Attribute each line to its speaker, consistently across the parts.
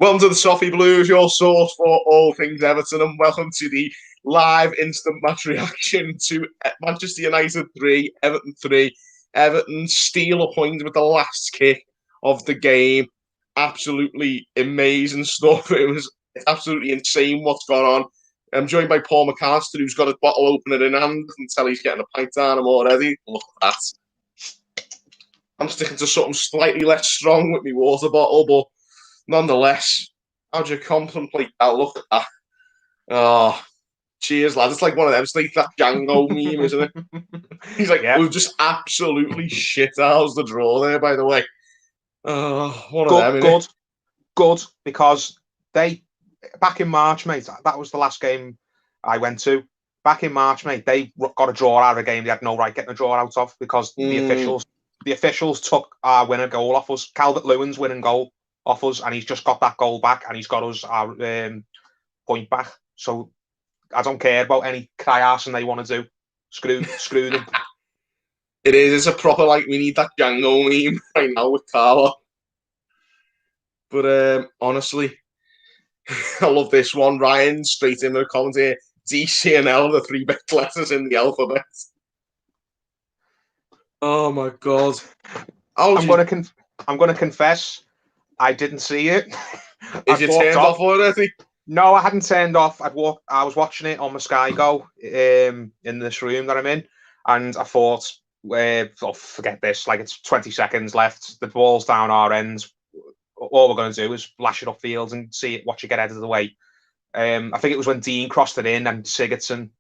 Speaker 1: Welcome to the Soffy Blues, your source for all things Everton, and welcome to the live instant match reaction to Manchester United 3, Everton 3. Everton steal a point with the last kick of the game. Absolutely amazing stuff. It's absolutely insane what's gone on. I'm joined by Paul McAllister, who's got a bottle opener in hand. I can tell he's getting a pint down him already. Look at that. I'm sticking to something slightly less strong with my water bottle, but nonetheless, how do you contemplate that? Look at that. Oh, cheers, lads. It's like one of them. It's like that Django meme, isn't it? He's like, we've just absolutely shit housed the draw there, by the way. Oh, one of them,
Speaker 2: Good, because they, back in March, mate, that was the last game I went to. Back in March, mate, they got a draw out of a game they had no right getting a draw out of because the officials took our winner goal off us. Calvert-Lewin's winning goal off us, and he's just got that goal back, and he's got us our point back. So I don't care about any cry-arsing they want to do. Screw them.
Speaker 1: It is. It's a proper, like, we need that Django meme right now with Carlo. But honestly, I love this one. Ryan, straight in the comments here. DCL, the 3 best letters in the alphabet. Oh my God.
Speaker 2: I'm going to confess, I didn't see it.
Speaker 1: Is you turned off already?
Speaker 2: No, I hadn't turned off. I was watching it on my Sky Go in this room that I'm in, and I thought, forget this. Like, it's 20 seconds left. The ball's down our end. All we're going to do is lash it upfield and watch it get out of the way. I think it was when Dean crossed it in and Sigurdsson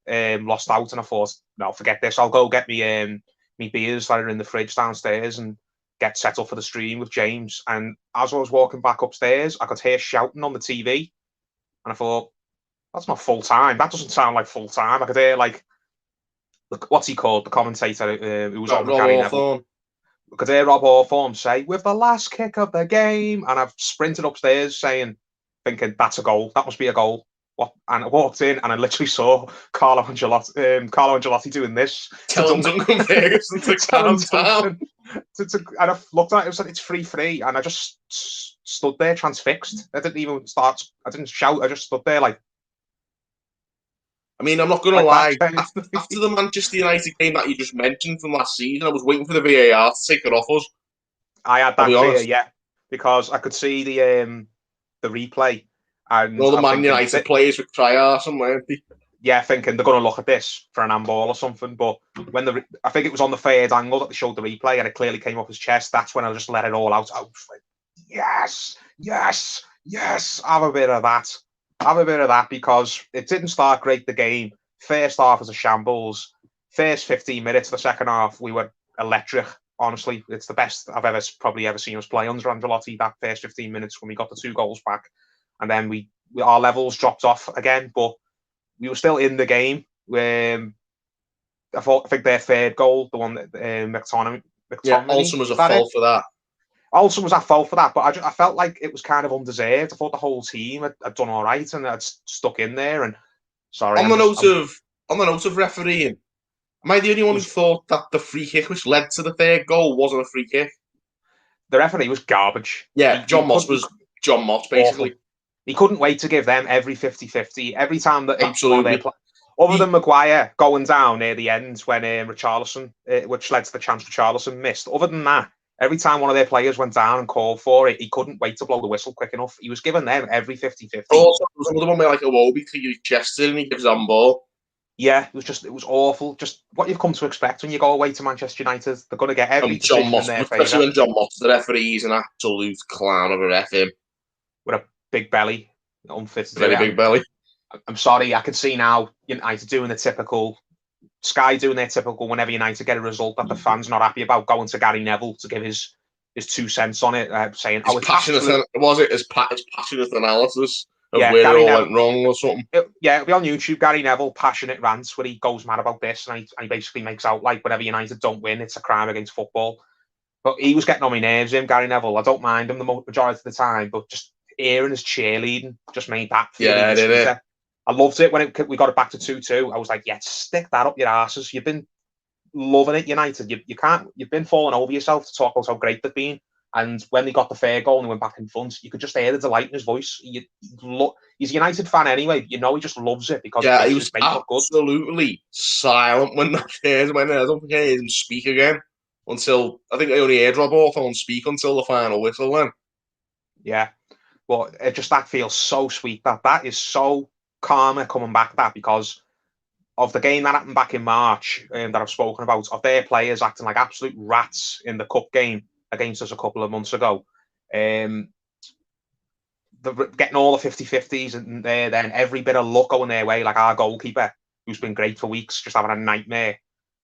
Speaker 2: lost out, and I thought, no, forget this. I'll go get me beers that are in the fridge downstairs and get set up for the stream with James. And as I was walking back upstairs, I could hear shouting on the TV, and I thought, that's not full time. That doesn't sound like full time. I could hear, like, what's he called, the commentator who was on Gary Neville. I could hear Rob Hawthorne say, with the last kick of the game, and I've sprinted upstairs thinking that's a goal. That must be a goal. And I walked in and I literally saw Carlo Ancelotti doing this.
Speaker 1: Telling Duncan Ferguson to calm down.
Speaker 2: And I looked at it, was like, it's 3-3, and I just stood there transfixed. I didn't shout, I just stood there like.
Speaker 1: I mean, I'm not going to lie. After the Manchester United game that you just mentioned from last season, I was waiting for the VAR to take it off us.
Speaker 2: I had that fear, yeah, because I could see the replay. And
Speaker 1: all the Man United players with try-arson, weren't they?
Speaker 2: Yeah, thinking they're going to look at this for an handball or something. But when I think it was on the third angle that they showed the replay and it clearly came off his chest, that's when I just let it all out. I was like, yes, have a bit of that. Because it didn't start great, the game. First half was a shambles. First 15 minutes of the second half, we were electric. Honestly, it's the best I've probably ever seen us play under Ancelotti, that first 15 minutes when we got the 2 goals back. And then our levels dropped off again, but we were still in the game. I think their third goal, the one that McTominay.
Speaker 1: Yeah, Olsen was at fault for that.
Speaker 2: Olsen was at fault for that, but I felt like it was kind of undeserved. I thought the whole team had done all right and had stuck in there. And sorry,
Speaker 1: on the note of refereeing, am I the only one who thought that the free kick which led to the third goal wasn't a free kick?
Speaker 2: The referee was garbage.
Speaker 1: Yeah, John Moss was John Moss, basically.
Speaker 2: Awful. He couldn't wait to give them every 50-50. Every time that
Speaker 1: absolutely.
Speaker 2: Other than Maguire going down near the end when Richarlison, which led to the chance Richarlison missed. Other than that, every time one of their players went down and called for it, he couldn't wait to blow the whistle quick enough. He was giving them every 50-50.
Speaker 1: Also, there was another one where, like, Iwobi clearly chested and he gives on ball.
Speaker 2: Yeah, it was awful. Just what you've come to expect when you go away to Manchester United. They're going to get every decision in their favour.
Speaker 1: Especially when John Moss, the referee, is an absolute clown of a ref him.
Speaker 2: With a big belly, unfit.
Speaker 1: Very big belly.
Speaker 2: I'm sorry, I can see now United doing the typical, Sky doing their typical whenever United get a result that the fans not happy about, going to Gary Neville to give his 2 cents on it, saying,
Speaker 1: it's passionate. Was it his passionate analysis of where
Speaker 2: Gary
Speaker 1: it all went wrong or something?
Speaker 2: It'll be on YouTube. Gary Neville passionate rants where he goes mad about this, and he basically makes out like whenever United don't win, it's a crime against football. But he was getting on my nerves, Gary Neville. I don't mind him the majority of the time, but just hearing his cheerleading just made that.
Speaker 1: Yeah, did it?
Speaker 2: I loved it when we got it back to 2-2. I was like, yeah, stick that up your asses. You've been loving it, United. You've been falling over yourself to talk about how great they've been. And when they got the third goal and they went back in front, you could just hear the delight in his voice. He's a United fan anyway. You know he just loves it because
Speaker 1: Yeah,
Speaker 2: it
Speaker 1: he
Speaker 2: makes
Speaker 1: was
Speaker 2: his mate look good.
Speaker 1: absolutely silent when that came. When I don't think I heard him speak again until I think I only heard Rob Hawthorne speak until the final whistle. Then,
Speaker 2: Yeah, but that feels so sweet. That is so calmer coming back. That because of the game that happened back in March that I've spoken about, of their players acting like absolute rats in the cup game against us a couple of months ago. Getting all the 50-50s and then every bit of luck going their way, like our goalkeeper, who's been great for weeks, just having a nightmare.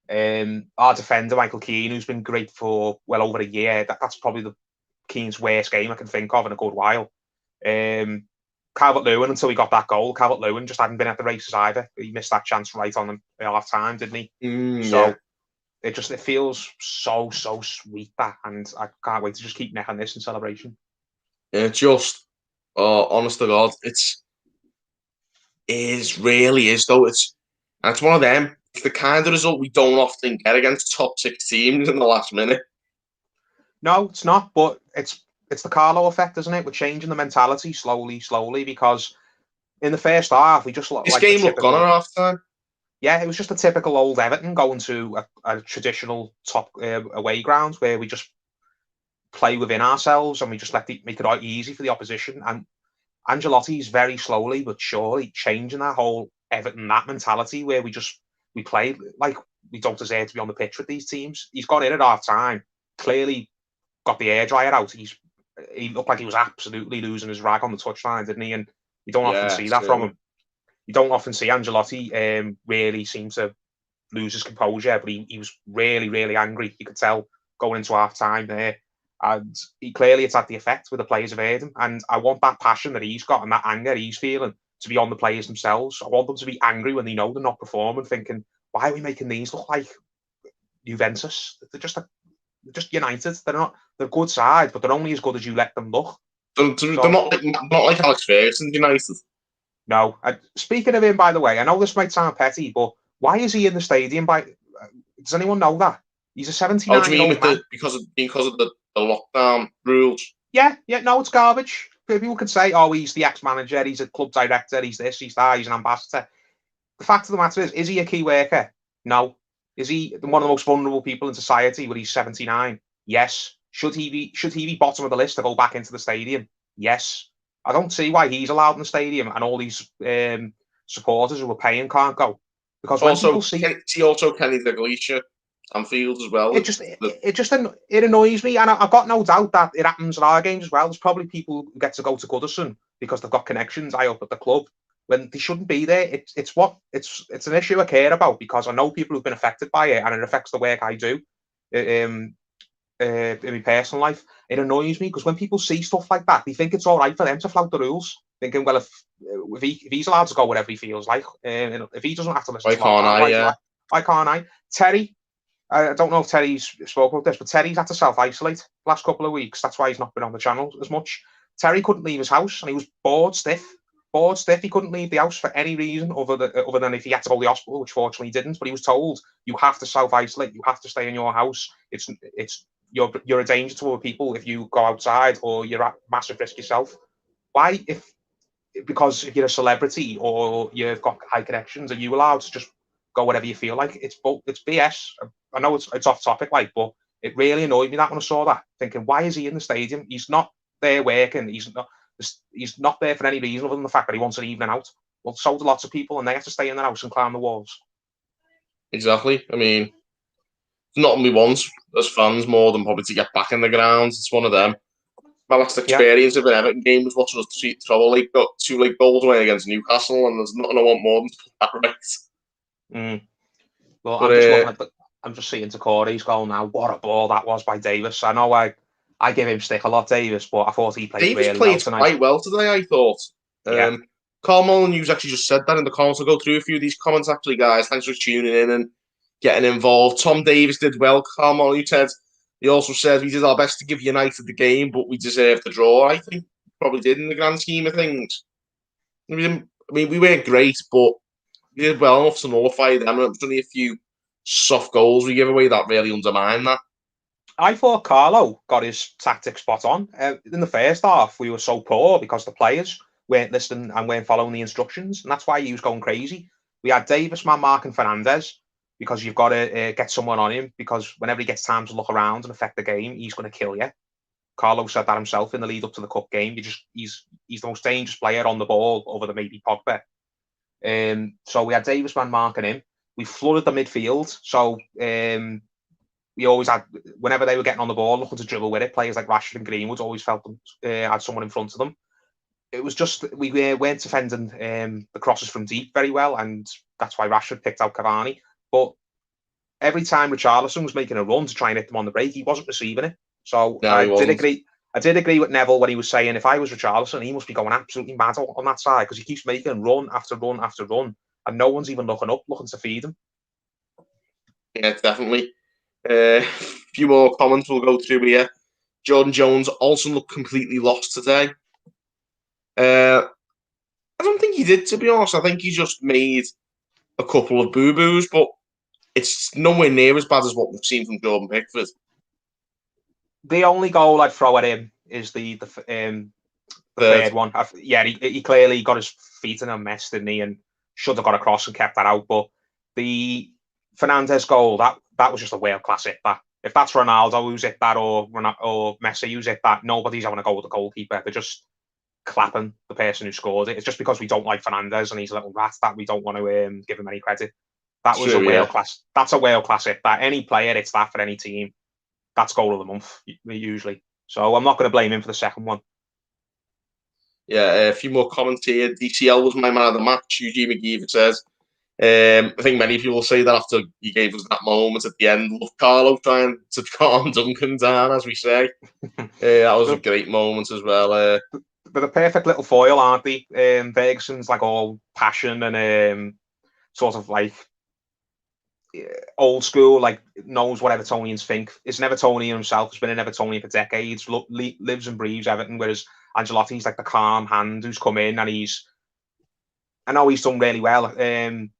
Speaker 2: Our defender, Michael Keane, who's been great for well over a year. That's probably the Keane's worst game I can think of in a good while. Calvert-Lewin, until he got that goal, Calvert-Lewin just hadn't been at the races either. He missed that chance right on the half time, didn't he? So it feels so sweet, that, and I can't wait to just keep necking this in celebration.
Speaker 1: Yeah, just honest to God, really is though. It's one of them. It's the kind of result we don't often get against top 6 teams in the last minute.
Speaker 2: No, it's not, but it's the Carlo effect, isn't it? We're changing the mentality slowly, because in the first half we just looked
Speaker 1: this
Speaker 2: like
Speaker 1: game looked gone at half time.
Speaker 2: Yeah, it was just a typical old Everton going to a traditional top away ground where we just play within ourselves and we just make it easy for the opposition. And Ancelotti is very slowly but surely changing that whole Everton, that mentality where we play like we don't deserve to be on the pitch with these teams. He's got in at half time, clearly got the air dryer out. He looked like he was absolutely losing his rag on the touchline, didn't he? And you don't often see that from him. You don't often see Ancelotti really seem to lose his composure, but he was really angry. You could tell going into half time there. And it's had the effect where the players have heard him. And I want that passion that he's got and that anger he's feeling to be on the players themselves. I want them to be angry when they know they're not performing, thinking, why are we making these look like Juventus? They're just United. They're a good side, but they're only as good as you let them look.
Speaker 1: They're not like Alex Ferguson's United.
Speaker 2: No. Speaking of him, by the way, I know this might sound petty, but why is he in the stadium? Does anyone know that? He's a 79-year-old man.
Speaker 1: Because of the lockdown rules?
Speaker 2: Yeah, no, it's garbage. People could say, oh, he's the ex-manager, he's a club director, he's this, he's that, he's an ambassador. The fact of the matter is he a key worker? No. Is he one of the most vulnerable people in society when he's 79? Yes. Should he be bottom of the list to go back into the stadium? Yes. I don't see why he's allowed in the stadium and all these supporters who are paying can't go. Because when people see
Speaker 1: Kenny Dalglish and Fields as well.
Speaker 2: It annoys me, and I've got no doubt that it happens at our games as well. There's probably people who get to go to Goodison because they've got connections high up at the club when they shouldn't be there. It's an issue I care about because I know people who've been affected by it, and it affects the work I do in my personal life. It annoys me because when people see stuff like that, they think it's all right for them to flout the rules, thinking, well, if he's allowed to go wherever he feels like, if he doesn't have to listen, why can't I? Terry. I don't know if Terry's spoke about this, but Terry's had to self-isolate the last couple of weeks. That's why he's not been on the channel as much. Terry couldn't leave his house, and he was bored stiff. He couldn't leave the house for any reason other than if he had to go to the hospital, which fortunately he didn't. But he was told, you have to self-isolate. You have to stay in your house. You're a danger to other people if you go outside, or you're at massive risk yourself. Why? Because if you're a celebrity or you've got high connections, are you allowed to just go whatever you feel like? It's BS. I know it's off topic, but it really annoyed me that when I saw that, thinking, why is he in the stadium? He's not there working. He's not there for any reason other than the fact that he wants an evening out. Well, so do lots of people, and they have to stay in their house and climb the walls.
Speaker 1: Exactly. I mean, it's not only once as fans more than probably to get back in the grounds. It's one of them. My last experience of an Everton game was watching us throw two late goals away against Newcastle, and there's nothing I want more than to put that right.
Speaker 2: Well, I'm just looking at I'm just seeing Corey's goal now. What a ball that was by Davis. I know I give him stick a lot, Davis, but I thought he played really well tonight.
Speaker 1: Quite well today, I thought. Carl Molyneux's actually just said that in the comments. I'll go through a few of these comments, actually, guys. Thanks for tuning in and getting involved. Tom Davis did well. Carl Molyneux said, he also said, we did our best to give United the game, but we deserved the draw. I think probably did in the grand scheme of things. We weren't great, but we did well enough to nullify them. It was only a few soft goals we give away that really undermine that.
Speaker 2: I thought Carlo got his tactics spot on. In the first half, we were so poor because the players weren't listening and weren't following the instructions, and that's why he was going crazy. We had Davis man marking Fernandez because you've got to get someone on him, because whenever he gets time to look around and affect the game, he's going to kill you. Carlo said that himself in the lead up to the cup game. He's the most dangerous player on the ball, other than maybe Pogba. So we had Davis man marking him. We flooded the midfield, so we always had, whenever they were getting on the ball, looking to dribble with it, players like Rashford and Greenwood always felt them had someone in front of them. It was just, we weren't defending the crosses from deep very well, and that's why Rashford picked out Cavani. But every time Richarlison was making a run to try and hit them on the break, he wasn't receiving it. So
Speaker 1: No,
Speaker 2: I did agree with Neville when he was saying, if I was Richarlison, he must be going absolutely mad on that side, because he keeps making run after run after run, and no one's even looking up, looking to feed him.
Speaker 1: Yeah, definitely. A few more comments we'll go through here. Jordan Jones also looked completely lost today. I don't think he did, to be honest. I think he just made a couple of boo-boos, but it's nowhere near as bad as what we've seen from Jordan Pickford.
Speaker 2: The only goal I'd throw at him is the third one. He clearly got his feet in a mess, didn't he? And should have got across and kept that out. But the Fernandez goal, that was just a Wales classic. That if that's Ronaldo who's hit that, or Messi who's hit that, nobody's having a go with the goalkeeper. They're just clapping the person who scored it. It's just because we don't like Fernandez and he's a little rat that we don't want to give him any credit. That was a Wales class. That's a Wales classic. That any player, it's that for any team. That's goal of the month usually. So I'm not going to blame him for the second one.
Speaker 1: Yeah, a few more comments here. DCL was my man of the match. Eugene McGeever says. I think many people will say that after he gave us that moment at the end. Love Carlo trying to calm Duncan down, as we say. That was a great moment as well.
Speaker 2: They're the perfect little foil, aren't they? Ferguson's like all passion and sort of like old school, like knows what Evertonians think. Is an Evertonian himself, has been an Evertonian for decades, lives and breathes Everton, whereas Ancelotti's like the calm hand who's come in, and I know he's done really well getting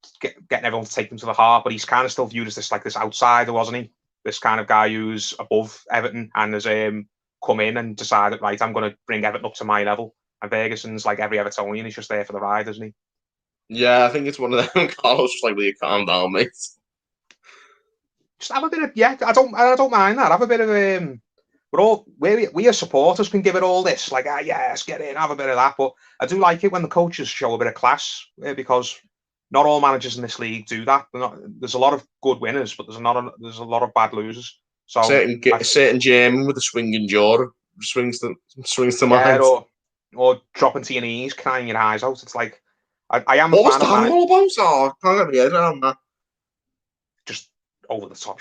Speaker 2: everyone to take them to the heart, but he's kind of still viewed as this outsider, wasn't he? This kind of guy who's above Everton and has come in and decided, right, I'm going to bring Everton up to my level. And Ferguson's like every Evertonian, he's just there for the ride, isn't he?
Speaker 1: Yeah, I think it's one of them. Carlo's just like, will you calm down, mate?
Speaker 2: Just have a bit of, I don't mind that. Have a bit of we as supporters can give it all this, like, yes, get in, have a bit of that. But I do like it when the coaches show a bit of class, because not all managers in this league do that. There's a lot of good winners, but there's a lot of bad losers. So
Speaker 1: certain German with a swinging jaw swings to mind.
Speaker 2: Or dropping to your knees, crying your eyes out. It's like I am.
Speaker 1: What was that all about? Oh, I can't get my head around that.
Speaker 2: Just over the top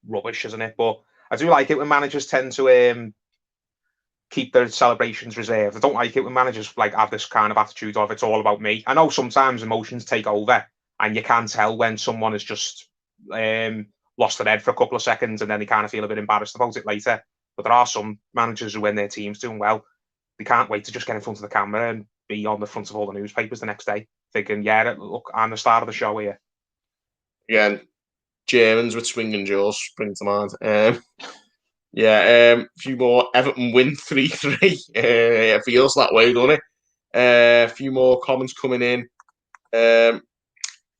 Speaker 2: rubbish, isn't it? But I do like it when managers tend to keep their celebrations reserved. I don't like it when managers have this kind of attitude of it's all about me. I know sometimes emotions take over, and you can tell when someone has just lost their head for a couple of seconds, and then they kind of feel a bit embarrassed about it later. But there are some managers who, when their team's doing well, they can't wait to just get in front of the camera and be on the front of all the newspapers the next day, thinking, yeah, look, I'm the star of the show here.
Speaker 1: Yeah, Germans with swinging jaws spring to mind. A few more. Everton win 3-3. It feels that way, doesn't it? A few more comments coming in.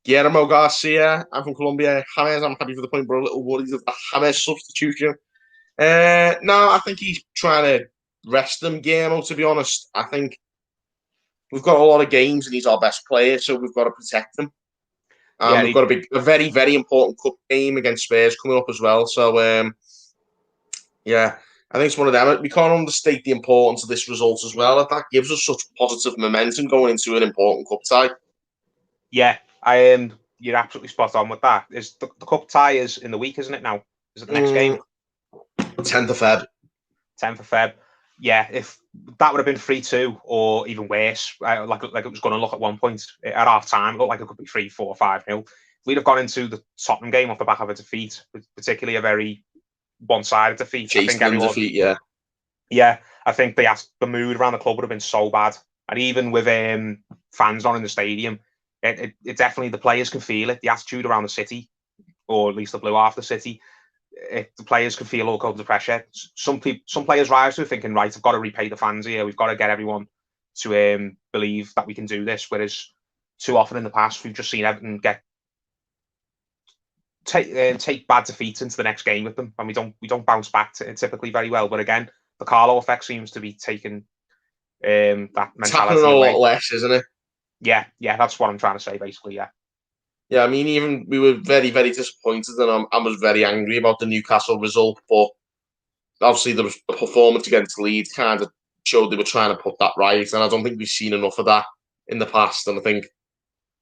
Speaker 1: Guillermo Garcia, I'm from Colombia. James, I'm happy for the point, but a little worried of the James substitution. No, I think he's trying to rest them, Guillermo, to be honest. I think we've got a lot of games and he's our best player, so we've got to protect him. We've got a very, very important cup game against Spurs coming up as well. So, I think it's one of them. We can't understate the importance of this result as well. That gives us such positive momentum going into an important cup tie.
Speaker 2: Yeah, you're absolutely spot on with that. Is the cup tie is in the week, isn't it now? Is it the next game?
Speaker 1: 10th of Feb.
Speaker 2: 10th of Feb. Yeah, if that would have been 3-2 or even worse, like it was going to look at one point at half time, it looked like it could be 3-4, 5-0. If we'd have gone into the Tottenham game off the back of a defeat, particularly a very one-sided defeat,
Speaker 1: Defeat, yeah.
Speaker 2: Yeah, I think the mood around the club would have been so bad. And even with fans not in the stadium, it definitely, the players can feel it. The attitude around the city, or at least the blue half of the city, the players can feel all under pressure. Some players rise to it thinking, right, I've got to repay the fans here. We've got to get everyone to believe that we can do this. Whereas too often in the past, we've just seen Everton take bad defeats into the next game with them, and we don't bounce back typically very well. But again, the Carlo effect seems to be taking that mentality
Speaker 1: it's happening a lot less, isn't it?
Speaker 2: Yeah, that's what I'm trying to say, basically.
Speaker 1: Yeah, I mean, even we were very, very disappointed, and I was very angry about the Newcastle result. But obviously, the performance against Leeds kind of showed they were trying to put that right, and I don't think we've seen enough of that in the past. And I think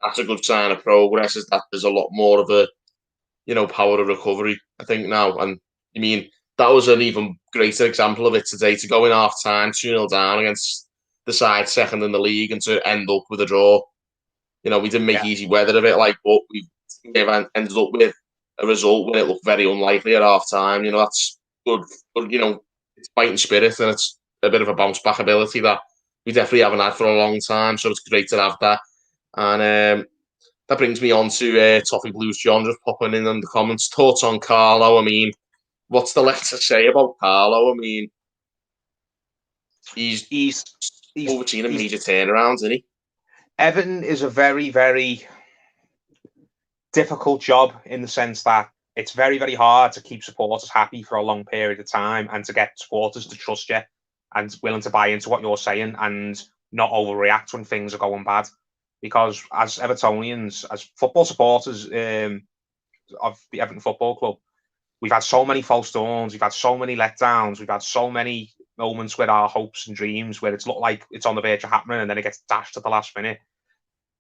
Speaker 1: that's a good sign of progress, is that there's a lot more of a power of recovery, I think, now. And I mean, that was an even greater example of it today, to go in half time 2-0 down against the side second in the league and to end up with a draw. We didn't make easy weather of it, but we ended up with a result when it looked very unlikely at half time. That's good. But, it's fighting spirit, and it's a bit of a bounce back ability that we definitely haven't had for a long time. So it's great to have that. And that brings me on to Toffee Blues John, just popping in the comments. Thoughts on Carlo? I mean, what's the left to say about Carlo? I mean, he's overseen a major turnaround, isn't he?
Speaker 2: Everton is a very, very difficult job in the sense that it's very, very hard to keep supporters happy for a long period of time and to get supporters to trust you and willing to buy into what you're saying and not overreact when things are going bad. Because as Evertonians, as football supporters of the Everton Football Club, we've had so many false dawns, we've had so many letdowns, we've had so many moments with our hopes and dreams where it's looked like it's on the verge of happening and then it gets dashed at the last minute.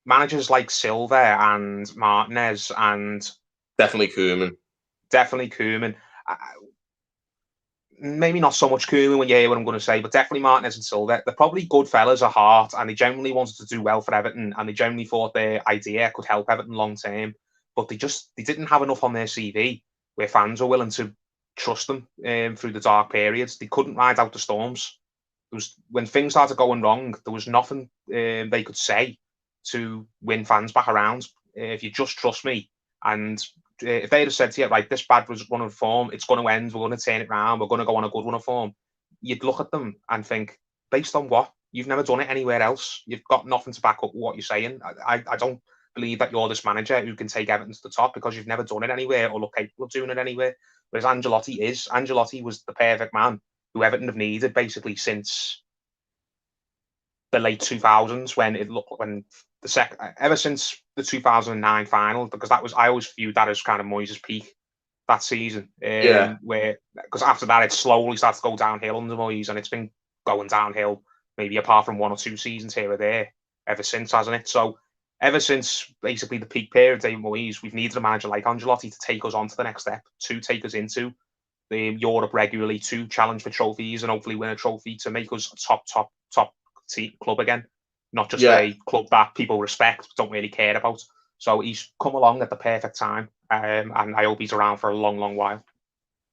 Speaker 2: Managers like Silva and Martinez and
Speaker 1: definitely Koeman.
Speaker 2: Maybe not so much Koeman when you hear what I'm going to say, but definitely Martinez and Silva. They're probably good fellas at heart, and they genuinely wanted to do well for Everton, and they genuinely thought their idea could help Everton long term. But they didn't have enough on their CV where fans were willing to trust them through the dark periods. They couldn't ride out the storms. When things started going wrong, there was nothing they could say to win fans back around. If you just trust me, and if they'd have said to you, right, this bad run of form, it's going to end, we're going to turn it around, we're going to go on a good run of form, you'd look at them and think, based on what? You've never done it anywhere else. You've got nothing to back up what you're saying. I don't believe that you're this manager who can take Everton to the top because you've never done it anywhere or look capable of doing it anywhere. Whereas Ancelotti was the perfect man who Everton have needed basically since the late 2000s ever since the 2009 final, because I always viewed that as kind of Moyes' peak that season. Where, because after that it slowly started to go downhill under Moyes, and it's been going downhill maybe apart from one or two seasons here or there ever since, hasn't it? So ever since basically the peak period of David Moyes, we've needed a manager like Ancelotti to take us on to the next step, to take us into the Europe regularly, to challenge for trophies and hopefully win a trophy, to make us a top club again. Not just a club that people respect but don't really care about. So he's come along at the perfect time, and I hope he's around for a long, long while.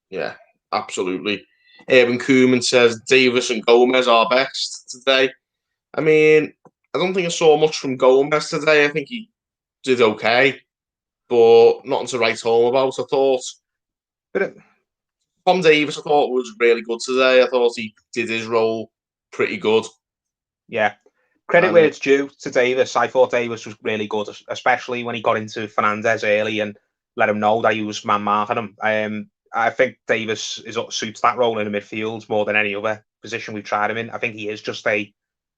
Speaker 1: Yeah, absolutely. Evan Koeman says Davis and Gomez are best today. I mean, I don't think I saw much from Gomez today. I think he did okay, but nothing to write home about, I thought. But Tom Davis, I thought, was really good today. I thought he did his role pretty good.
Speaker 2: Yeah. Credit where it's due to Davis. I thought Davis was really good, especially when he got into Fernandes early and let him know that he was man-marking him. I think Davis suits that role in the midfield more than any other position we've tried him in. I think he is just a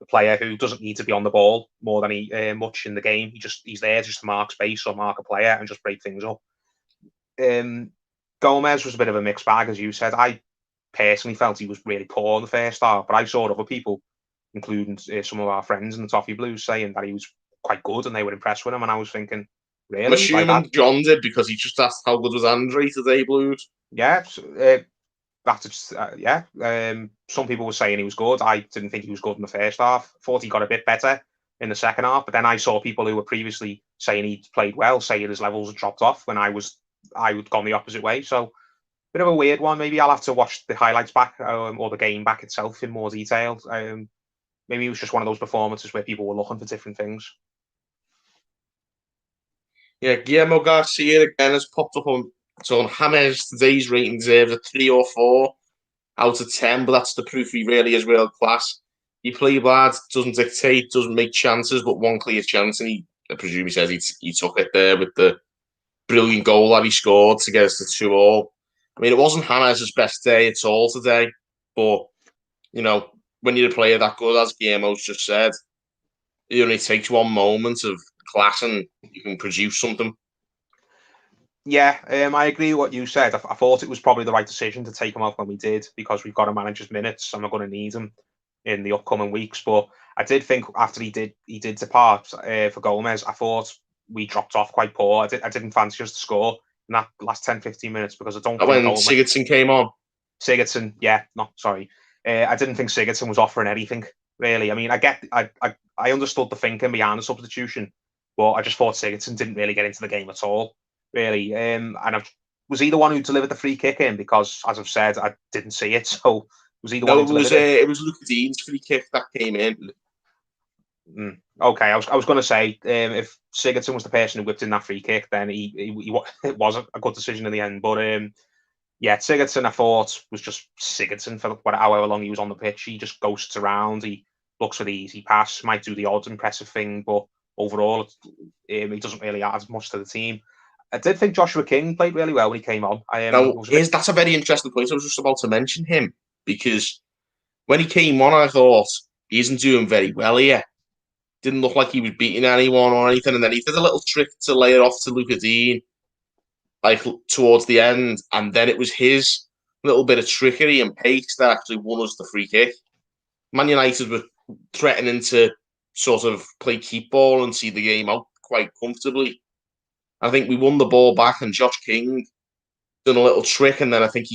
Speaker 2: player who doesn't need to be on the ball more than much in the game. He's there just to mark space or mark a player and just break things up. Gomez was a bit of a mixed bag, as you said. I personally felt he was really poor in the first half, but I saw other people, including some of our friends in the Toffee Blues, saying that he was quite good and they were impressed with him. And I was thinking, really?
Speaker 1: I'm assuming John did, because he just asked how good was Andre today, Blues.
Speaker 2: Yeah, some people were saying he was good. I didn't think he was good in the first half. Thought he got a bit better in the second half, but then I saw people who were previously saying he played well, saying his levels had dropped off when I would gone the opposite way. So bit of a weird one. Maybe I'll have to watch the highlights back or the game back itself in more detail. Maybe it was just one of those performances where people were looking for different things.
Speaker 1: Yeah, Guillermo Garcia again has popped up on So on James, today's rating deserves a 3 or 4 out of 10, but that's the proof he really is world class. He played bad, doesn't dictate, doesn't make chances, but one clear chance, and I presume he says he took it there with the brilliant goal that he scored to get us to 2-2. I mean, it wasn't James' best day at all today, but, when you're a player that good, as Guillermo's just said, it only takes one moment of class and you can produce something.
Speaker 2: Yeah, I agree with what you said. I thought it was probably the right decision to take him off when we did, because we've got to manage his minutes and we're going to need him in the upcoming weeks. But I did think after he did depart for Gomez, I thought we dropped off quite poor. I didn't fancy us to score in that last 10-15 minutes, because I don't think
Speaker 1: when Sigurdsson came on.
Speaker 2: Sigurdsson, sorry. I didn't think Sigurdsson was offering anything, really. I mean, I understood the thinking behind the substitution, but I just thought Sigurdsson didn't really get into the game at all, really. And was he the one who delivered the free kick in? Because, as I've said, I didn't see it. So was he the one who delivered it?
Speaker 1: It was Luca Dean's free kick that came in.
Speaker 2: Okay, I was going to say, if Sigurdsson was the person who whipped in that free kick, then it was a good decision in the end. But Sigurdsson, I thought, was just Sigurdsson for however long he was on the pitch. He just ghosts around. He looks for the easy pass, might do the odd impressive thing, but overall, he doesn't really add much to the team. I did think Joshua King played really well when he came on.
Speaker 1: That's a very interesting point. I was just about to mention him, because when he came on, I thought, he isn't doing very well here. Didn't look like he was beating anyone or anything, and then he did a little trick to lay it off to Luca Dean, like towards the end, and then it was his little bit of trickery and pace that actually won us the free kick. Man United were threatening to sort of play keep ball and see the game out quite comfortably. I think we won the ball back, and Josh King done a little trick, and then I think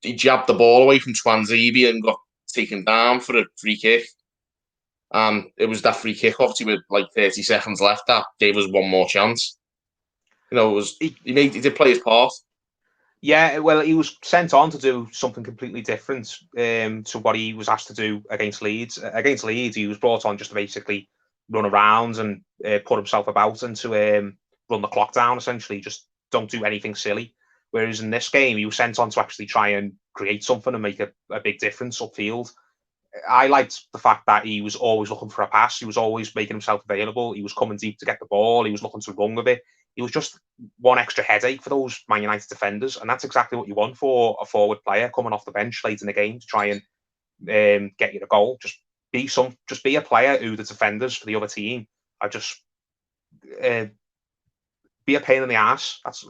Speaker 1: he jabbed the ball away from Twanzebe and got taken down for a free kick. And it was that free kick, obviously, with like 30 seconds left, that gave us one more chance. He did play his part.
Speaker 2: Yeah, well, he was sent on to do something completely different to what he was asked to do against Leeds. Against Leeds, he was brought on just to basically run around and put himself about and to run the clock down, essentially. Just don't do anything silly. Whereas in this game, he was sent on to actually try and create something and make a big difference upfield. I liked the fact that he was always looking for a pass. He was always making himself available. He was coming deep to get the ball. He was looking to run with it. He was just one extra headache for those Man United defenders, and that's exactly what you want for a forward player coming off the bench late in the game to try and get you the goal. Just be a player who the defenders for the other team are just be a pain in the ass. That's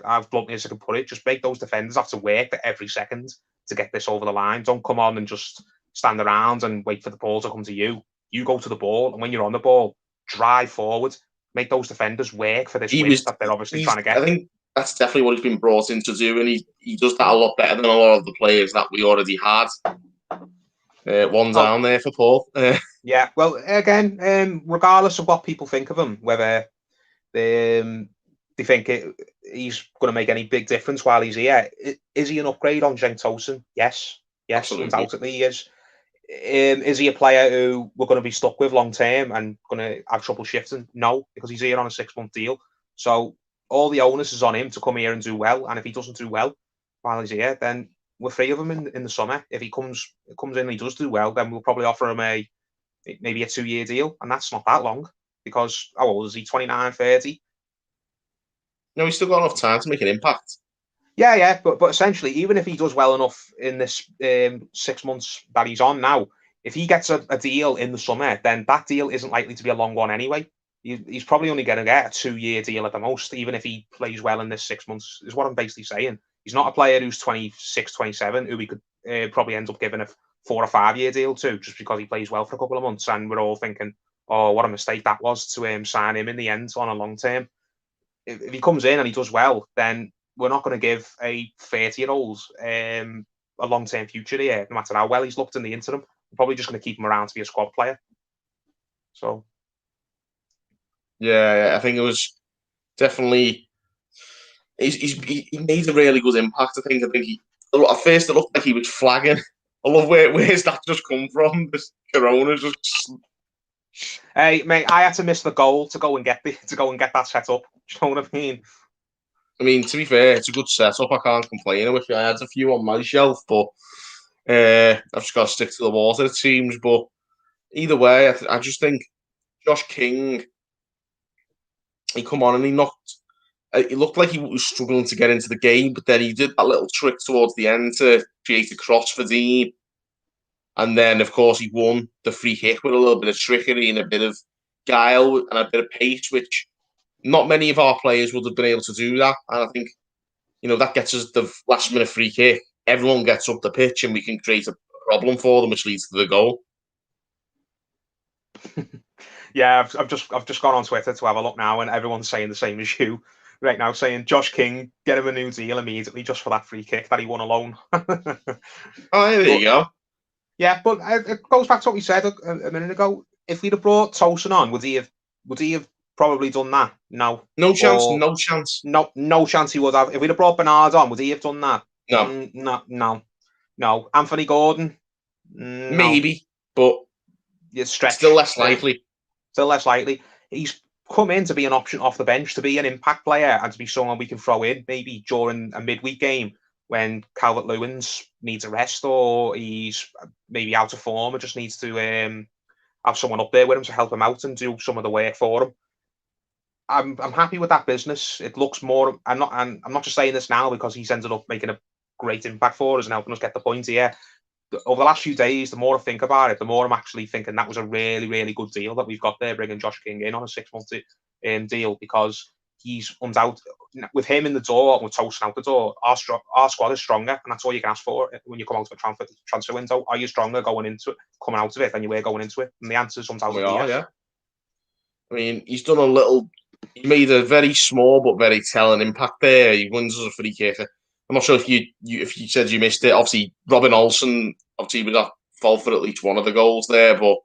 Speaker 2: as bluntly as I can put it. Just make those defenders have to work for every second to get this over the line. Don't come on and just stand around and wait for the ball to come to you. You go to the ball, and when you're on the ball, drive forward. Make those defenders work for this win that they're obviously trying to get.
Speaker 1: I think that's definitely what he's been brought in to do, and he does that a lot better than a lot of the players that we already had. One down there for Paul.
Speaker 2: Yeah, well, again, regardless of what people think of him, whether they think he's going to make any big difference while he's here, is he an upgrade on Cenk Tosun? Yes, absolutely. Undoubtedly he is. Is he a player who we're going to be stuck with long term and going to have trouble shifting? No, because he's here on a 6-month deal. So all the onus is on him to come here and do well. And if he doesn't do well while he's here, then we're free of him in the summer. If he comes in and he does do well, then we'll probably offer him maybe a 2-year deal. And that's not that long, because how old is he? 29, 30?
Speaker 1: No, he's still got enough time to make an impact.
Speaker 2: Yeah, but essentially, even if he does well enough in this 6 months that he's on now, if he gets a deal in the summer, then that deal isn't likely to be a long one anyway. He's probably only going to get a 2-year deal at the most, even if he plays well in this 6 months, is what I'm basically saying. He's not a player who's 26, 27, who we could probably end up giving a 4 or 5-year deal to, just because he plays well for a couple of months. And we're all thinking, oh, what a mistake that was to sign him in the end on a long term. If he comes in and he does well, then we're not going to give a 30-year-old a long-term future here, no matter how well he's looked in the interim. We're probably just going to keep him around to be a squad player. So,
Speaker 1: yeah, I think it was definitely he made a really good impact. I think at first it looked like he was flagging. I love where's that just come from? This Corona just.
Speaker 2: Hey, mate, I had to miss the goal to go and get that set up. Do you know what I mean?
Speaker 1: I mean, to be fair, it's a good setup. I can't complain. I wish I had a few on my shelf, but I've just got to stick to the water, it seems. But either way, I just think Josh King, he come on and he knocked. It looked like he was struggling to get into the game, but then he did that little trick towards the end to create a cross for Dean. And then, of course, he won the free kick with a little bit of trickery and a bit of guile and a bit of pace, which not many of our players would have been able to do that. And I think, that gets us the last minute free kick. Everyone gets up the pitch and we can create a problem for them, which leads to the goal.
Speaker 2: Yeah, I've just gone on Twitter to have a look now, and everyone's saying the same as you right now, saying Josh King, get him a new deal immediately just for that free kick that he won alone.
Speaker 1: There you go.
Speaker 2: Yeah, but it goes back to what we said a minute ago. If we'd have brought Tosin on, would he have probably done that? No.
Speaker 1: No chance. No chance.
Speaker 2: No chance he would have. If we'd have brought Bernard on, would he have done that?
Speaker 1: No.
Speaker 2: No. Anthony Gordon?
Speaker 1: Maybe, but
Speaker 2: it's stretched.
Speaker 1: Still less likely.
Speaker 2: Still less likely. He's come in to be an option off the bench, to be an impact player, and to be someone we can throw in maybe during a midweek game when Calvert-Lewin's needs a rest, or he's maybe out of form, or just needs to have someone up there with him to help him out and do some of the work for him. I'm happy with that business. It looks more. I'm not just saying this now because he's ended up making a great impact for us and helping us get the point here. Over the last few days, the more I think about it, the more I'm actually thinking that was a really, really good deal that we've got there, bringing Josh King in on a 6-month deal, because he's undoubted, with him in the door and with Tosin out the door, our squad is stronger, and that's all you can ask for when you come out of a transfer window. Are you stronger coming out of it than you were going into it? And the answer is undoubtedly yes. Yeah.
Speaker 1: I mean, he made a very small but very telling impact there. He wins as a free kick. I'm not sure if you said you missed it. Obviously, Robin Olsen was at fault for at least one of the goals there, but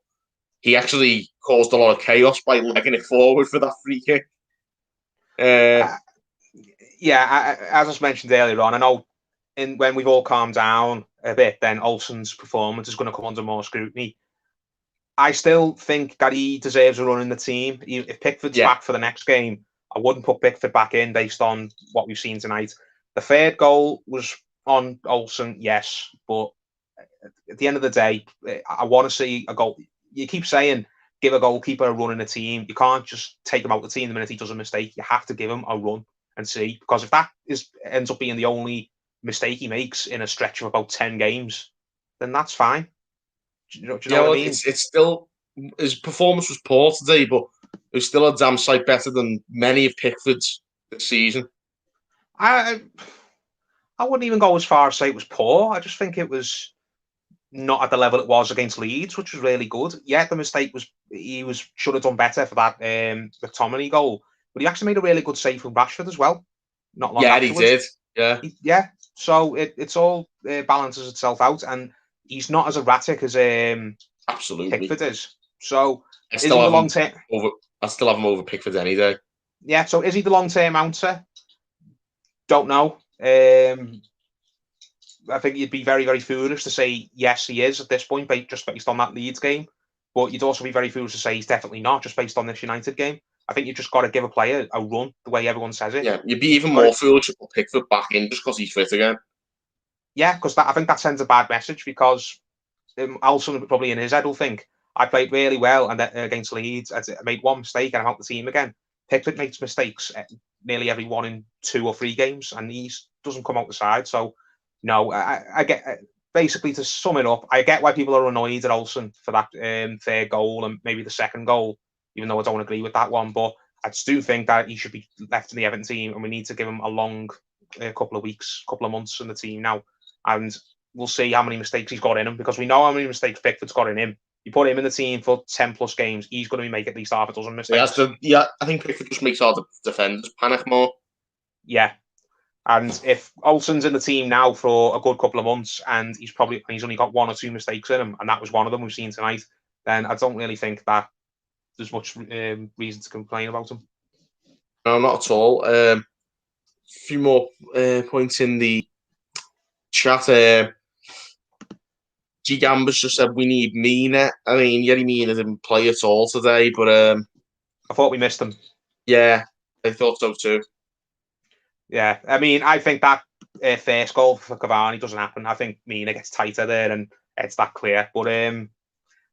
Speaker 1: he actually caused a lot of chaos by legging it forward for that free kick.
Speaker 2: As I mentioned earlier on, I know when we've all calmed down a bit, then Olsen's performance is going to come under more scrutiny. I still think that he deserves a run in the team. If Pickford's back for the next game, I wouldn't put Pickford back in based on what we've seen tonight. The third goal was on Olsen, yes, but at the end of the day, I want to see a goal. You keep saying give a goalkeeper a run in a team. You can't just take him out the team the minute he does a mistake. You have to give him a run and see, because if that ends up being the only mistake he makes in a stretch of about 10 games, then that's fine. Do you know what I mean?
Speaker 1: It's still, his performance was poor today, but it was still a damn sight better than many of Pickford's this season.
Speaker 2: I wouldn't even go as far as say it was poor. I just think it was not at the level it was against Leeds, which was really good. Yeah, the mistake was should have done better for that McTominay goal, but he actually made a really good save from Rashford as well. Not long afterwards.
Speaker 1: He did.
Speaker 2: So it's all balances itself out, and he's not as erratic as
Speaker 1: absolutely
Speaker 2: Pickford is. So is he the long term?
Speaker 1: I still have him over Pickford any day.
Speaker 2: Yeah. So is he the long term answer? Don't know. I think you'd be very, very foolish to say yes, he is at this point, just based on that Leeds game. But you'd also be very foolish to say he's definitely not, just based on this United game. I think you just got to give a player a run, the way everyone says it.
Speaker 1: Yeah, you'd be even more foolish to put Pickford back in just because he's fit again.
Speaker 2: Yeah, because I think that sends a bad message, because Alson probably in his head will think, I played really well and against Leeds, I made one mistake and I'm out the team again. Pickford makes mistakes nearly every 1 in 2 or 3 games, and he doesn't come out the side. So, no, I get, basically, to sum it up, I get why people are annoyed at Olsen for that third goal and maybe the second goal, even though I don't agree with that one. But I do think that he should be left in the Everton team, and we need to give him a long couple of weeks, couple of months in the team now. And we'll see how many mistakes he's got in him, because we know how many mistakes Pickford's got in him. You put him in the team for 10 plus games, he's going to make at least half a dozen mistakes.
Speaker 1: I think Pickford just makes our defenders panic more.
Speaker 2: Yeah. And if Olsen's in the team now for a good couple of months and he's only got 1 or 2 mistakes in him, and that was one of them we've seen tonight, then I don't really think that there's much reason to complain about him.
Speaker 1: No, not at all. A few more points in the chat. G Gambas just said we need Mina. I mean, Yerry Mina didn't play at all today, but
Speaker 2: I thought we missed him.
Speaker 1: Yeah, I thought so too.
Speaker 2: Yeah, I mean, I think that first goal for Cavani doesn't happen. I think Mina gets tighter there and it's that clear. But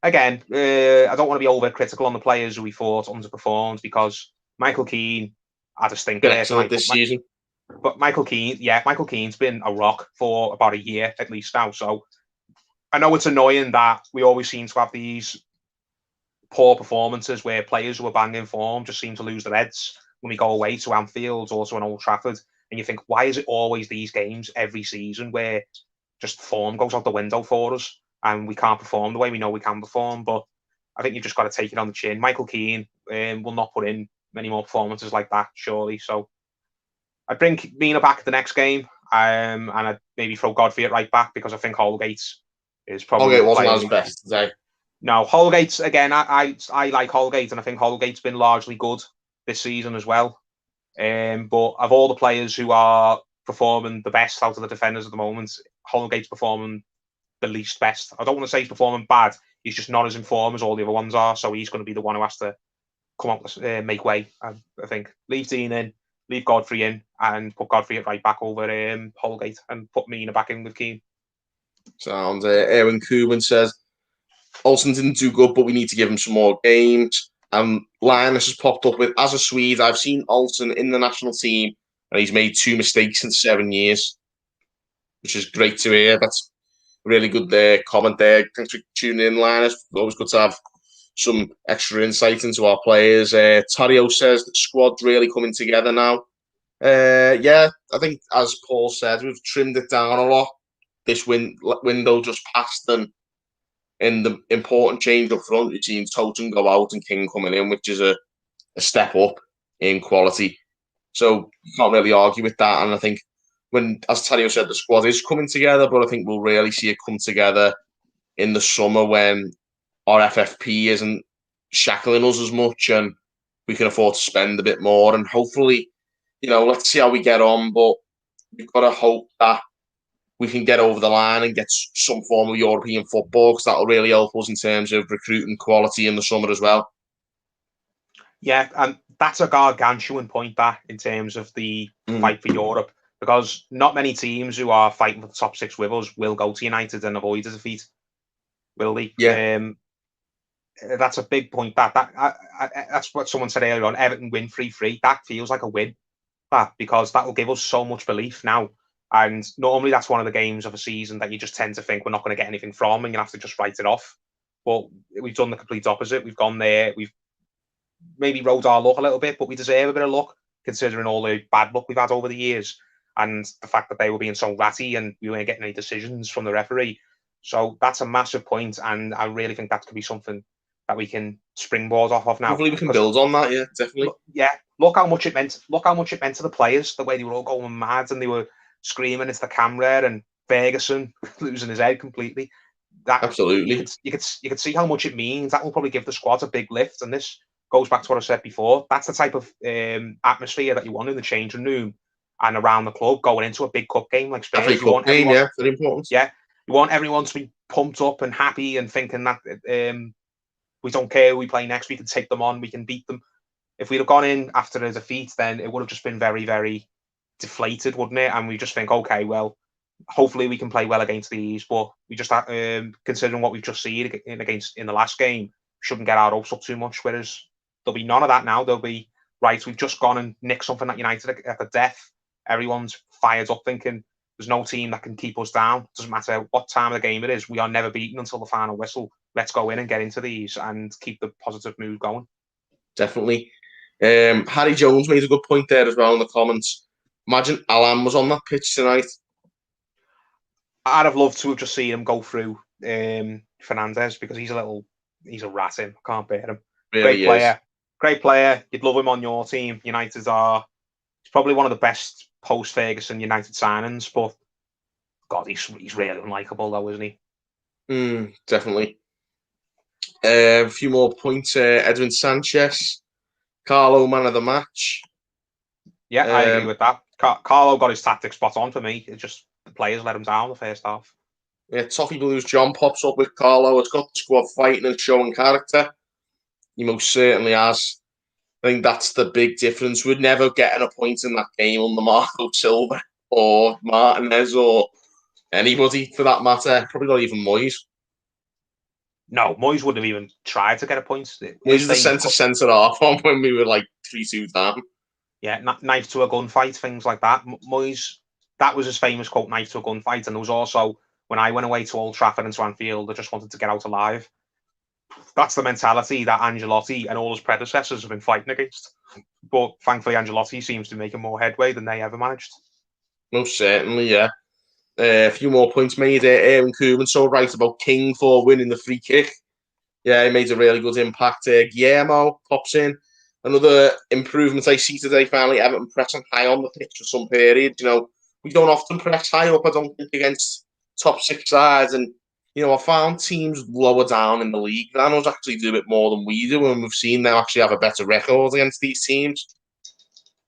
Speaker 2: again, I don't want to be overcritical on the players who we thought underperformed because Michael Keane had a stinker there
Speaker 1: excellent
Speaker 2: tonight.
Speaker 1: this season.
Speaker 2: But Michael Keane's been a rock for about a year at least now. So I know it's annoying that we always seem to have these poor performances where players who are banging form just seem to lose their heads when we go away to Anfield or to an Old Trafford. And you think, why is it always these games every season where just form goes out the window for us and we can't perform the way we know we can perform? But I think you've just got to take it on the chin. Michael Keane will not put in many more performances like that, surely. So I'd bring Mina back the next game and I'd maybe throw Godfrey at right back because I think Holgate is probably
Speaker 1: Holgate wasn't at his best today.
Speaker 2: No, Holgate's again. I like Holgate, and I think Holgate's been largely good this season as well. But of all the players who are performing the best out of the defenders at the moment, Holgate's performing the least best. I don't want to say he's performing bad. He's just not as in form as all the other ones are. So he's going to be the one who has to come up, make way. I think leave Dean in, leave Godfrey in, and put Godfrey at right back over Holgate, and put Mina back in with Keane.
Speaker 1: Sounds. Erwin Koeman says Olsen didn't do good, but we need to give him some more games. Linus has popped up with, as a Swede, I've seen Olsen in the national team, and he's made 2 mistakes in 7 years, which is great to hear. That's really good comment there. Thanks for tuning in, Linus. Always good to have some extra insight into our players. Tario says the squad's really coming together now. Yeah, I think, as Paul said, we've trimmed it down a lot. This window just passed, and in the important change up front, we've seen Toten go out and King coming in, which is a step up in quality. So you can't really argue with that. And I think as Tario said, the squad is coming together, but I think we'll really see it come together in the summer when our FFP isn't shackling us as much and we can afford to spend a bit more. And hopefully, let's see how we get on. But we've got to hope that we can get over the line and get some form of European football, because that'll really help us in terms of recruiting quality in the summer as well.
Speaker 2: Yeah, and that's a gargantuan point, that, in terms of the fight for Europe, because not many teams who are fighting for the top 6 with us will go to United and avoid a defeat, will they?
Speaker 1: Yeah.
Speaker 2: That's a big point. That's what someone said earlier on. Everton win 3-3. That feels like a win, because that will give us so much belief now. And normally that's one of the games of a season that you just tend to think we're not going to get anything from, and you have to just write it off. But we've done the complete opposite. We've gone there. We've maybe rode our luck a little bit, but we deserve a bit of luck considering all the bad luck we've had over the years, and the fact that they were being so ratty and we weren't getting any decisions from the referee. So that's a massive point, and I really think that could be something that we can springboard off of now.
Speaker 1: Hopefully we can build on that. Yeah, definitely.
Speaker 2: Look how much it meant. Look how much it meant to the players. The way they were all going mad and they were screaming into the camera, and Ferguson losing his head completely.
Speaker 1: Absolutely.
Speaker 2: You could see how much it means. That will probably give the squad a big lift. And this goes back to what I said before. That's the type of atmosphere that you want in the changing room and around the club going into a big cup game like Spurs.
Speaker 1: Very important.
Speaker 2: Yeah, you want everyone to be pumped up and happy and thinking that we don't care who we play next. We can take them on. We can beat them. If we'd have gone in after a defeat, then it would have just been very, very deflated, wouldn't it? And we just think, okay, well, hopefully we can play well against these, but we just considering what we've just seen in the last game, shouldn't get our hopes up too much. Whereas there'll be none of that now. There'll be, right, we've just gone and nicked something at United at the death. Everyone's fired up thinking there's no team that can keep us down. Doesn't matter what time of the game it is. We are never beaten until the final whistle. Let's go in and get into these and keep the positive mood going.
Speaker 1: Definitely. Harry Jones made a good point there as well in the comments. Imagine Alan was on that pitch tonight.
Speaker 2: I'd have loved to have just seen him go through Fernandes, because he's a rat. I can't bear him.
Speaker 1: Really
Speaker 2: Great player. You'd love him on your team. He's probably one of the best post-Ferguson United signings, but God, he's really unlikable though, isn't
Speaker 1: he? Definitely. A few more points. Edwin Sanchez, Carlo, man of the match.
Speaker 2: Yeah, I agree with that. Carlo got his tactics spot on for me. It's just the players let him down the first half.
Speaker 1: Yeah, Toffee Blues John pops up with Carlo. It's got the squad fighting and showing character. He most certainly has. I think that's the big difference. We're never getting a point in that game under Marco Silva or Martinez or anybody for that matter. Probably not even Moyes.
Speaker 2: No, Moyes wouldn't have even tried to get a point.
Speaker 1: Moyes was the centre half on when we were like 3-2 down.
Speaker 2: Yeah, knife to a gunfight, things like that. Moyes, that was his famous quote, knife to a gunfight. And there was also, when I went away to Old Trafford and to Anfield, I just wanted to get out alive. That's the mentality that Ancelotti and all his predecessors have been fighting against. But thankfully, Ancelotti seems to be making more headway than they ever managed.
Speaker 1: Most certainly, yeah. A few more points made. Aaron Koeman so right about King for winning the free kick. Yeah, he made a really good impact. Guillermo pops in. Another improvement I see today, finally, Everton pressing high on the pitch for some period. We don't often press high up, I don't think, against top six sides. And, I found teams lower down in the league than us actually do a bit more than we do, and we've seen them actually have a better record against these teams.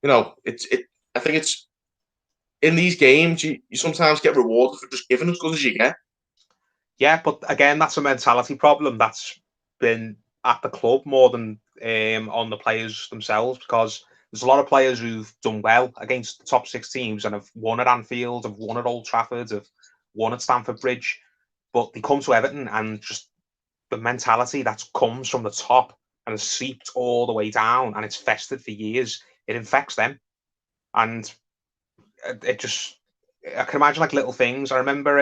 Speaker 1: I think it's in these games, you sometimes get rewarded for just giving as good as you get.
Speaker 2: Yeah, but again, that's a mentality problem that's been at the club more than on the players themselves, because there's a lot of players who've done well against the top six teams and have won at Anfield, have won at Old Trafford, have won at Stamford Bridge, but they come to Everton and just the mentality that comes from the top and has seeped all the way down and it's festered for years, it infects them. And it just, I can imagine like little things. I remember,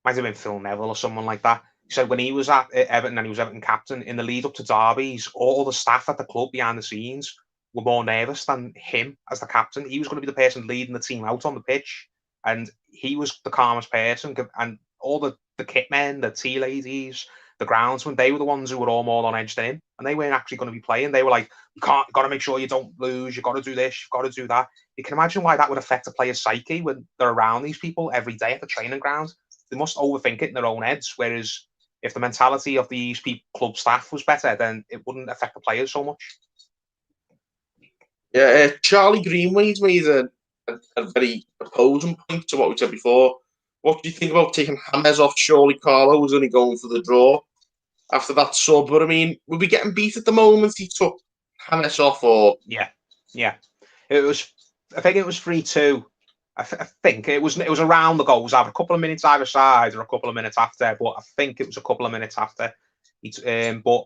Speaker 2: might have been Phil Neville or someone like that. He said when he was at Everton and he was Everton captain, in the lead up to derbies, all the staff at the club behind the scenes were more nervous than him as the captain. He was going to be the person leading the team out on the pitch, and he was the calmest person. And all the kit men, the tea ladies, the groundsmen, they were the ones who were all more on edge than him, and they weren't actually going to be playing. They were like, you got to make sure you don't lose. You got to do this. You got to do that. You can imagine why that would affect a player's psyche when they're around these people every day at the training ground. They must overthink it in their own heads. Whereas if the mentality of these club staff was better, then it wouldn't affect the players so much.
Speaker 1: Yeah, Charlie Greenway's made a very opposing point to what we said before. What do you think about taking James off? Surely Carlo was only going for the draw after that sub. But I mean, were we getting beat at the moment he took James off? Or
Speaker 2: yeah, it was. I think it was 3-2. I think it was around the goals, either a couple of minutes either side or a couple of minutes after. But I think it was a couple of minutes after. But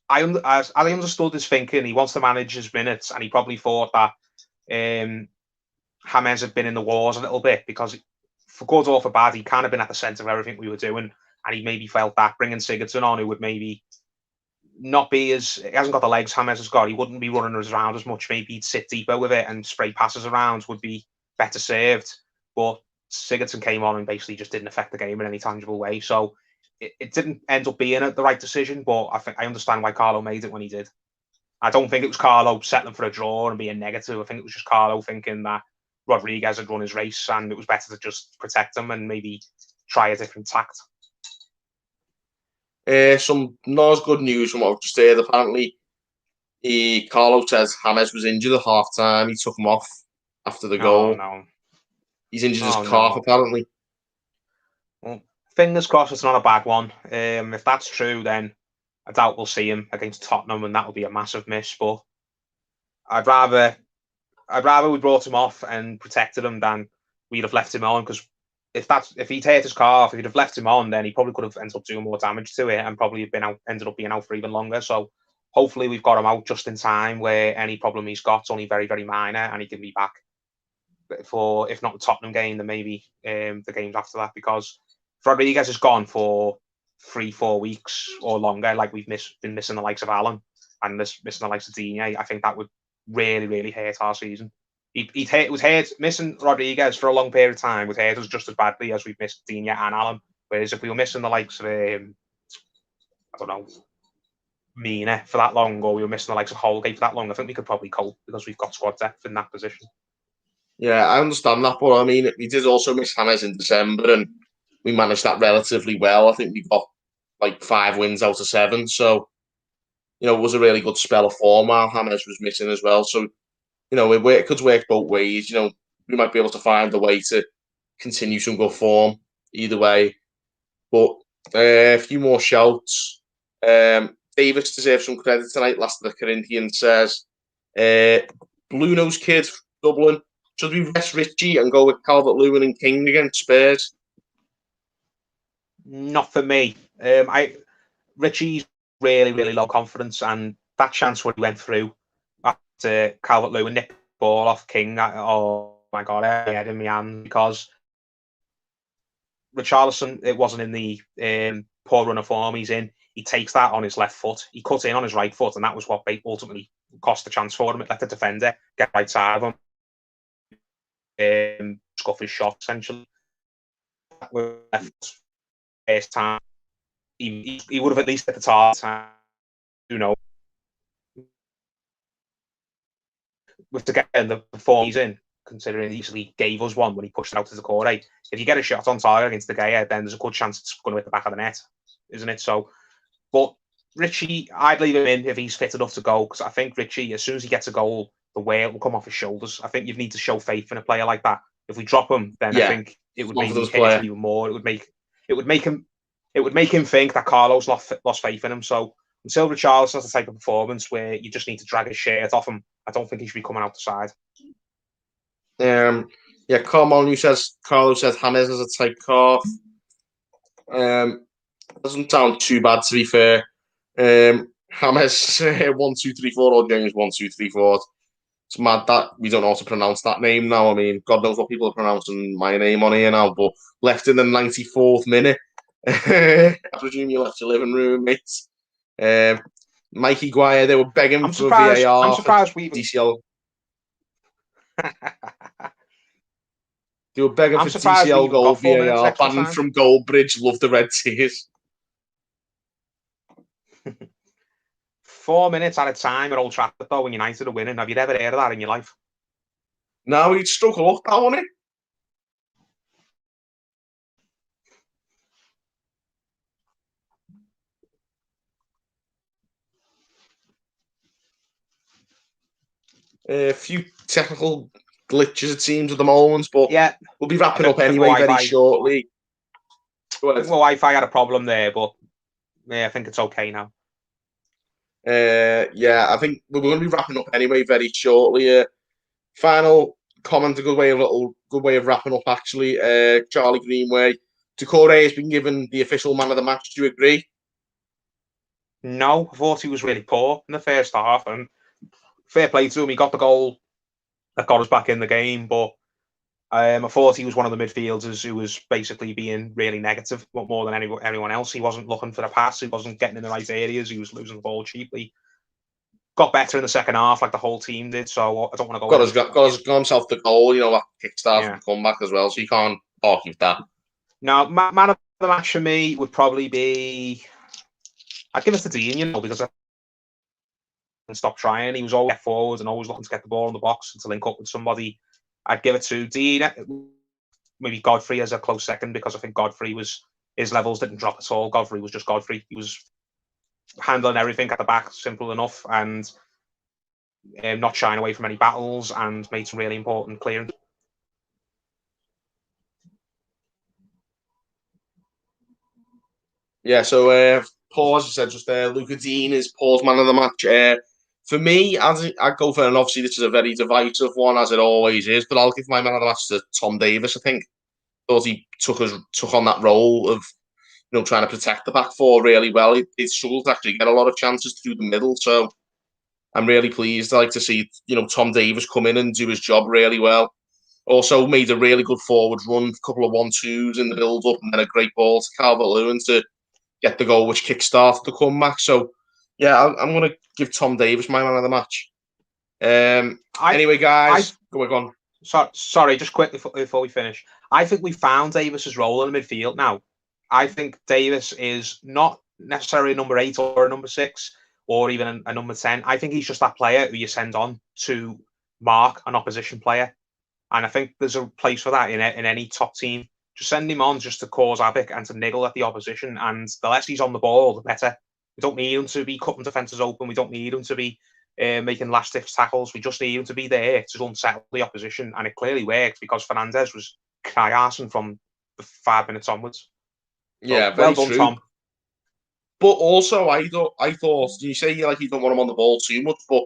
Speaker 2: I understood his thinking. He wants to manage his minutes, and he probably thought that James had been in the wars a little bit, because for good or for bad, he kind of been at the centre of everything we were doing, and he maybe felt that bringing Sigurdsson on, who would maybe not be as, he hasn't got the legs James has got, he wouldn't be running around as much. Maybe he'd sit deeper with it and spray passes around, would be better served. But Sigurdsson came on and basically just didn't affect the game in any tangible way. So it didn't end up being the right decision, but I understand why Carlo made it when he did. I don't think it was Carlo settling for a draw and being negative. I think it was just Carlo thinking that Rodriguez had run his race and it was better to just protect him and maybe try a different tact.
Speaker 1: Some not as good news from what I've just heard. Apparently, Carlo says James was injured at half time. He took him off after the goal.
Speaker 2: No.
Speaker 1: He's injured his calf, apparently.
Speaker 2: Well, fingers crossed it's not a bad one. If that's true, then I doubt we'll see him against Tottenham, and that will be a massive miss. But I'd rather we brought him off and protected him than we'd have left him on, because if he'd hurt his calf, if he'd have left him on, then he probably could have ended up doing more damage to it and probably ended up being out for even longer. So hopefully we've got him out just in time, where any problem he's got's only very, very minor, and he can be back for, if not the Tottenham game, then maybe the games after that. Because if Rodriguez is gone for 3-4 weeks or longer, like we've been missing the likes of Allen and missing the likes of Digne, I think that would really, really hurt our season. It was hurt, missing Rodriguez for a long period of time would hurt us just as badly as we've missed Digne and Allen. Whereas if we were missing the likes of, I don't know, Mina for that long, or we were missing the likes of Holgate for that long, I think we could probably cope because we've got squad depth in that position.
Speaker 1: Yeah, I understand that, but I mean, we did also miss James in December, and we managed that relatively well. I think we got like 5 wins out of 7, so it was a really good spell of form while James was missing as well. So it could work both ways. We might be able to find a way to continue some good form either way. But a few more shouts. Davis deserves some credit tonight. Last of the Corinthians says, Blue Nose Kid, Dublin. Should we rest Richie and go with Calvert-Lewin and King against Spurs?
Speaker 2: Not for me. Richie's really, really low confidence, and that chance when he went through after Calvert-Lewin nicked the ball off King, oh my God, I had in my hand because Richarlison, it wasn't in the poor run of form he's in. He takes that on his left foot. He cut in on his right foot, and that was what ultimately cost the chance for him. It let the defender get right side of him, scuff his shot, essentially. Left first time. He would have at least hit the target. You know, with the getting the form he's in, considering he easily gave us one when he pushed it out to the corner. If you get a shot on target against the Gea, then there's a good chance it's going to hit the back of the net, isn't it? So, but Richie, I'd leave him in if he's fit enough to go, because I think Richie, as soon as he gets a goal, the weight will come off his shoulders. I think you need to show faith in a player like that. If we drop him, then I think it would maybe hit him even more. It would make him think that Carlo's lost faith in him. So until Richarlison has the type of performance where you just need to drag his shirt off him, I don't think he should be coming out the side.
Speaker 1: Carlo says James is a tight calf. Doesn't sound too bad, to be fair. James 1, 2, 3, 4 or James 1, 2, 3, 4. It's mad that we don't know how to pronounce that name now. I mean, God knows what people are pronouncing my name on here now, but left in the 94th minute. I presume you left your living room, mate. Mikey Guire, they were begging for VAR.
Speaker 2: I'm surprised we
Speaker 1: DCL. They were begging for DCL goal, VAR, banned from Goldbridge, love the red tears.
Speaker 2: 4 minutes at a time at Old Trafford, though, when United are winning. Have you ever heard of that in your life?
Speaker 1: No, he'd struck a lot down on it. A few technical glitches, it seems, at the moment, but we'll be wrapping up anyway very shortly.
Speaker 2: Well, Wi-Fi had a problem there, but I think it's okay now.
Speaker 1: I think we're going to be wrapping up anyway very shortly. Final comment, a good way of wrapping up actually. Charlie Greenway, Doucouré has been given the official man of the match. Do you agree?
Speaker 2: No, I thought he was really poor in the first half, and fair play to him. He got the goal that got us back in the game, but I thought he was one of the midfielders who was basically being really negative, more than anyone else. He wasn't looking for the pass. He wasn't getting in the right areas. He was losing the ball cheaply. Got better in the second half, like the whole team did. So I don't want to go.
Speaker 1: Got himself the goal, that kickstart and comeback as well. So you can't argue with that.
Speaker 2: Now, man of the match for me would probably be. I'd give it to Dean, because I didn't stop trying. He was always forward and always looking to get the ball in the box and to link up with somebody. I'd give it to Dean. Maybe Godfrey as a close second, because I think his levels didn't drop at all. Godfrey was just Godfrey. He was handling everything at the back, simple enough, and not shying away from any battles, and made some really important clearance.
Speaker 1: Yeah, so Paul, as you said just there, Luca Dean is Paul's man of the match. For me, I'd go for, and obviously this is a very divisive one, as it always is, but I'll give my man of the match to Tom Davies, I think. Thought he took on that role of trying to protect the back four really well. He struggled to actually get a lot of chances through the middle, so I'm really pleased. I like to see Tom Davies come in and do his job really well. Also made a really good forward run, a couple of 1-2s in the build-up, and then a great ball to Calvert-Lewin to get the goal, which kick-started the comeback. So, yeah, I'm going to give Tom Davies my man of the match. Anyway, guys, go on.
Speaker 2: Sorry, just quickly before we finish. I think we found Davies' role in the midfield now. I think Davies is not necessarily a number 8 or a number 6 or even a number 10. I think he's just that player who you send on to mark an opposition player. And I think there's a place for that in any top team. Just send him on just to cause havoc and to niggle at the opposition. And the less he's on the ball, the better. We don't need him to be cutting defences open. We don't need him to be making last-ditch tackles. We just need him to be there to unsettle the opposition. And it clearly worked, because Fernandes was cry-arsing from the 5 minutes onwards. So,
Speaker 1: yeah, very
Speaker 2: well done,
Speaker 1: true.
Speaker 2: Tom.
Speaker 1: But also, I thought you say like you don't want him on the ball too much, but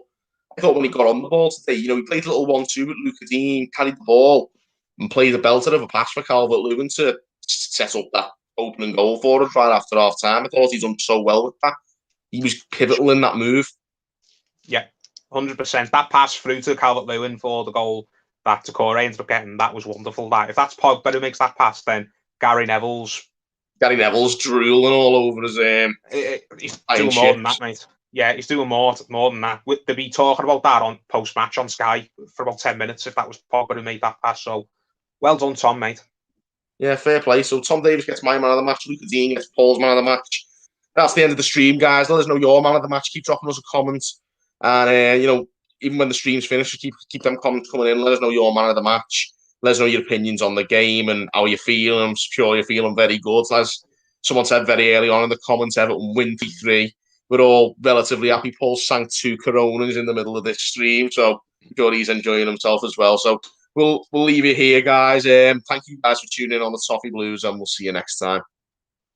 Speaker 1: I thought when he got on the ball today, he played a little 1-2 with Luca Dean, carried the ball, and played a belter of a pass for Calvert-Lewin to set up that opening goal for us right after half time. I thought he'd done so well with that. He was pivotal in that move.
Speaker 2: Yeah, 100%. That pass through to Calvert-Lewin for the goal that Decore ended up getting, that was wonderful. That if that's Pogba who makes that pass, then Gary Neville's
Speaker 1: drooling all over his
Speaker 2: he's doing more than that, mate. Yeah, he's doing more than that. They'll be talking about that on post-match on Sky for about 10 minutes if that was Pogba who made that pass. So, well done, Tom, mate.
Speaker 1: Yeah, fair play. So Tom Davies gets my man of the match. Luca Dean gets Paul's man of the match. That's the end of the stream, guys. Let us know your man of the match. Keep dropping us a comment. And, even when the stream's finished, keep them comments coming in. Let us know your man of the match. Let us know your opinions on the game and how you're feeling. I'm sure you're feeling very good. As someone said very early on in the comments, Everton win 3. We're all relatively happy. Paul sank 2 Coronas in the middle of this stream, so I'm sure he's enjoying himself as well. So we'll leave it here, guys. Thank you guys for tuning in on the Toffee Blues, and we'll see you next time.